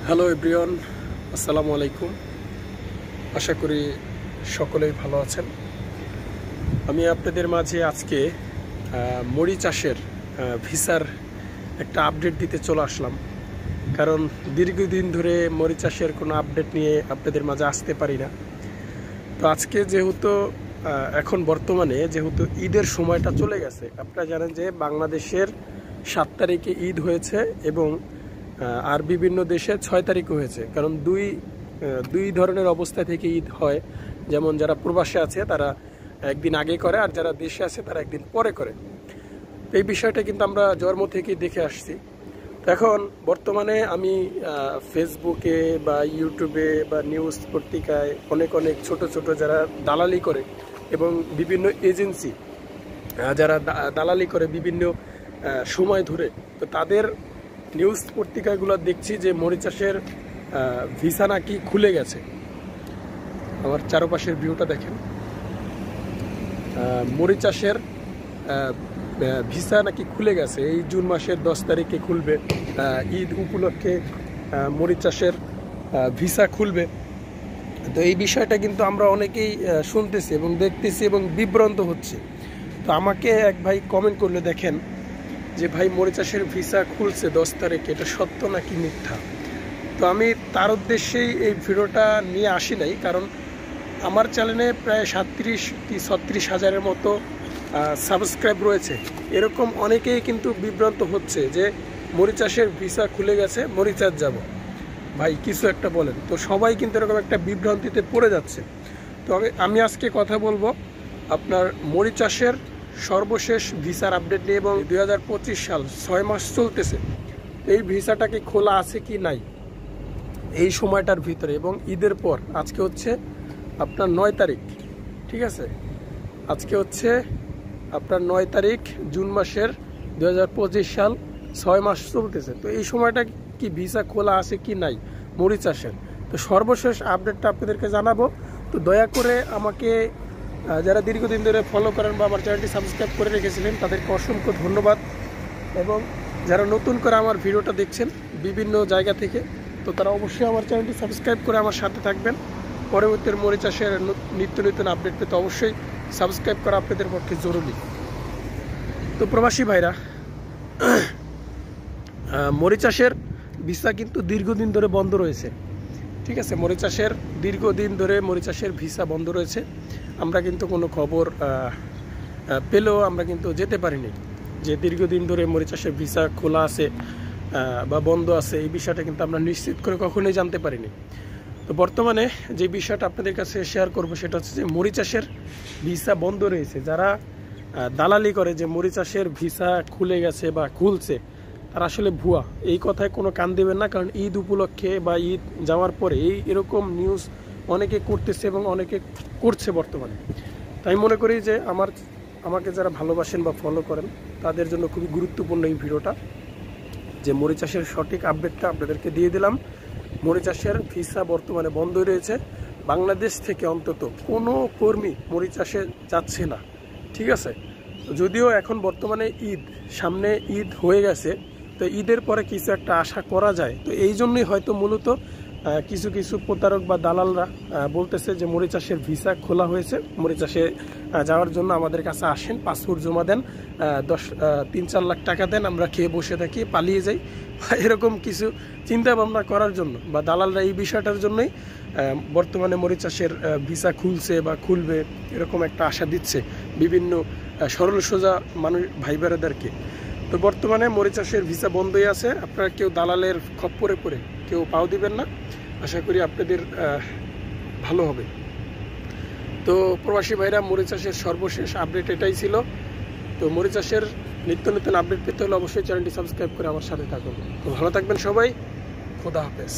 Hello everyone, আসসালামু আলাইকুম। আশা করি সকলেই ভালো আছেন। আমি আপনাদের মাঝে আজকে মরি চাষের ভিসার একটা আপডেট দিতে চলে আসলাম, কারণ দীর্ঘদিন ধরে মরি চাষের কোনো আপডেট নিয়ে আপনাদের মাঝে আসতে পারি না। তো আজকে যেহেতু এখন বর্তমানে যেহেতু ঈদের সময়টা চলে গেছে, আপনারা জানেন যে বাংলাদেশের 7 তারিখে ঈদ হয়েছে এবং আর বিভিন্ন দেশে 6 তারিখে হয়েছে, কারণ দুই ধরনের অবস্থা থেকে ঈদ হয়। যেমন যারা প্রবাসে আছে তারা একদিন আগে করে, আর যারা দেশে আছে তারা একদিন পরে করে। এই বিষয়টা কিন্তু আমরা জন্ম থেকেই দেখে আসছি। তো এখন বর্তমানে আমি ফেসবুকে বা ইউটিউবে বা নিউজ পত্রিকায় অনেক ছোট ছোট যারা দালালি করে এবং বিভিন্ন এজেন্সি যারা দালালি করে বিভিন্ন সময় ধরে, তো তাদের নিউজ পত্রিকাগুলো দেখছি যে মরি চাষের ভিসা নাকি খুলে গেছে। আমার চারপাশের ভিউটা দেখেন, মরি চাষের ভিসা নাকি খুলে গেছে। এই জুন মাসের 10 তারিখে খুলবে, ঈদ উপলক্ষে মরি চাষের ভিসা খুলবে। তো এই বিষয়টা কিন্তু আমরা অনেকেই শুনতেছি এবং দেখতেছি এবং বিভ্রান্ত হচ্ছে। তো আমাকে এক ভাই কমেন্ট করলে দেখেন যে ভাই মরি চাষের ভিসা খুলছে 10 তারিখে, এটা সত্য নাকি মিথ্যা। তো আমি তার উদ্দেশ্যেই এই ভিডিওটা নিয়ে আসি নাই, কারণ আমার চ্যানেলে প্রায় 37-36 হাজারের মতো সাবস্ক্রাইব রয়েছে। এরকম অনেকেই কিন্তু বিভ্রান্ত হচ্ছে যে মরি চাষের ভিসা খুলে গেছে, মরি চাষ যাব। ভাই কিছু একটা বলেন। তো সবাই কিন্তু এরকম একটা বিভ্রান্তিতে পড়ে যাচ্ছে। তো আমি আজকে কথা বলবো আপনার মরি চাষের সর্বশেষ ভিসার আপডেট নিয়ে, এবং 2025 সাল 6 মাস চলতেছে, এই ভিসাটাকে খোলা আছে কি নাই এই সময়টার ভিতরে, এবং ঈদের পর আজকে হচ্ছে আপনার 9 তারিখ, ঠিক আছে, আজকে হচ্ছে আপনার 9 তারিখ জুন মাসের 2025 সাল 6 মাস চলতেছে। তো এই সময়টা কি ভিসা খোলা আছে কি নাই মরি চাষের, তো সর্বশেষ আপডেটটা আপনাদেরকে জানাবো। তো দয়া করে আমাকে যারা দীর্ঘদিন ধরে ফলো করেন বা আমার চ্যানেলটি সাবস্ক্রাইব করে রেখেছিলেন তাদেরকে অসংখ্য ধন্যবাদ, এবং যারা নতুন করে আমার ভিডিওটা দেখছেন বিভিন্ন জায়গা থেকে, তো তারা অবশ্যই আমার চ্যানেলটি সাবস্ক্রাইব করে আমার সাথে থাকবেন। পরবর্তী মরি চাষের নিত্য নতুন আপডেট পেতে অবশ্যই সাবস্ক্রাইব করা আপনাদের পক্ষে জরুরি। তো প্রবাসী ভাইরা, মরি চাষের ভিসা কিন্তু দীর্ঘদিন ধরে বন্ধ রয়েছে, ঠিক আছে। মরি চাষের দীর্ঘদিন ধরে মরি চাষের ভিসা বন্ধ রয়েছে। আমরা কিন্তু কোনো খবর পেলেও আমরা কিন্তু যেতে পারিনি যে দীর্ঘদিন ধরে মরি চাষের ভিসা খোলা আছে বা বন্ধ আছে। এই বিষয়টা কিন্তু আমরা নিশ্চিত করে কখনোই জানতে পারিনি। তো বর্তমানে যে বিষয়টা আপনাদের কাছে শেয়ার করব সেটা হচ্ছে যে মরি চাষের ভিসা বন্ধ রয়েছে। যারা দালালি করে যে মরি চাষের ভিসা খুলে গেছে বা খুলছে, তারা আসলে ভুয়া। এই কথায় কোনো কান দেবেন না, কারণ ঈদ উপলক্ষে বা ঈদ যাওয়ার পরে এরকম নিউজ অনেকে করতেছে এবং অনেকে করছে বর্তমানে। তাই মনে করি যে আমাকে যারা ভালোবাসেন বা ফলো করেন তাদের জন্য খুবই গুরুত্বপূর্ণ এই ভিডিওটা, যে মরি চাষের সঠিক আপডেটটা আপনাদেরকে দিয়ে দিলাম। মরি চাষের ভিসা বর্তমানে বন্ধ রয়েছে। বাংলাদেশ থেকে অন্তত কোনো কর্মী মরি চাষে যাচ্ছে না, ঠিক আছে। যদিও এখন বর্তমানে ঈদ সামনে, ঈদ হয়ে গেছে, তো ঈদের পরে কিছু একটা আশা করা যায়। তো এই জন্যই হয়তো মূলত কিছু প্রতারক বা দালালরা বলতেছে যে মরি চাষের ভিসা খোলা হয়েছে, মরি চাষে যাওয়ার জন্য আমাদের কাছে আসেন, পাসপোর্ট জমা দেন, 3-4 লাখ টাকা দেন, আমরা খেয়ে বসে থাকি, পালিয়ে যাই, এরকম কিছু চিন্তা ভাবনা করার জন্য বা দালালরা এই বিষয়টার জন্যই বর্তমানে মরি চাষের ভিসা খুলছে বা খুলবে এরকম একটা আশা দিচ্ছে বিভিন্ন সরল সোজা মানুষ ভাই বোনেদেরকে। তো বর্তমানে মরি চাষের ভিসা বন্ধই আছে। আপনারা কেউ দালালের খপ্পরে পড়ে কেউ পাও দিবেন না, আশা করি আপনাদের ভালো হবে। তো প্রবাসী ভাইরা, মরি চাষের সর্বশেষ আপডেট এটাই ছিল। তো মরি চাষের নিত্য নতুন আপডেট পেতে হলে অবশ্যই চ্যানেলটি সাবস্ক্রাইব করে আমার সাথে থাকুন। তো ভালো থাকবেন সবাই, খোদা হাফেজ।